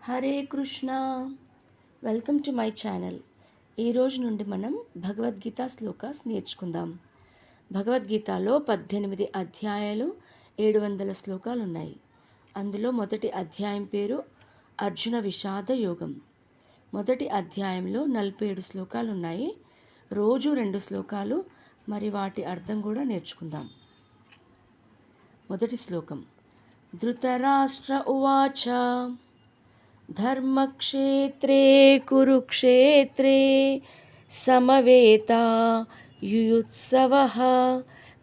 Hare Krishna. Welcome to my channel. ఈరోజు నుండి మనం భగవద్గీత శ్లోకాస్ నేర్చుకుందాం. భగవద్గీతలో 18 అధ్యాయాలు 700 శ్లోకాలు ఉన్నాయి. అందులో మొదటి అధ్యాయం పేరు అర్జున విషాద యోగం. మొదటి అధ్యాయంలో 47 శ్లోకాలు ఉన్నాయి. రోజు 2 శ్లోకాలు, మరి వాటి అర్థం కూడా నేర్చుకుందాం. మొదటి శ్లోకం. ధృతరాష్ట్ర ఉవాచ ధర్మక్షేత్రే కురుక్షేత్రే సమవేతా యుయుత్సవః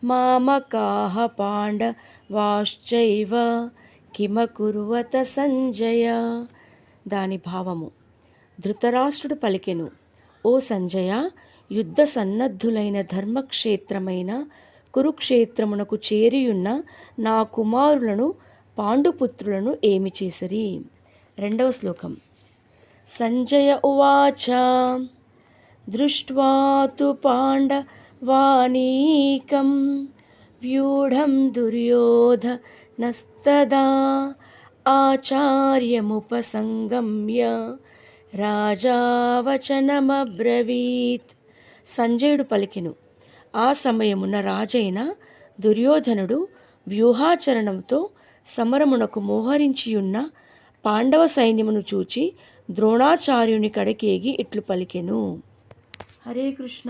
మామకాః పాండవాశ్చైవ కిమకుర్వత సంజయ. దాని భావము. ధృతరాష్ట్రుడు పలికెను, ఓ సంజయ, యుద్ధ సన్నద్ధులైన ధర్మక్షేత్రమైన కురుక్షేత్రమునకు చేరియున్న నా కుమారులను పాండుపుత్రులను ఏమి చేసిరి. రెండవ శ్లోకం. సంజయ ఉవాచ దృష్ట్వా తు పాండవానీకం వ్యూఢం దుర్యోధనస్తదా ఆచార్యముపసంగమ్య రాజా వచనమబ్రవీత్. సంజయుడు పలికెను, ఆ సమయమున రాజైన దుర్యోధనుడు వ్యూహాచరణంతో సమరమునకు మోహరించియున్న పాండవ సైన్యమును చూచి ద్రోణాచార్యుని కడకేగి ఇట్లు పలికెను. హరే కృష్ణ.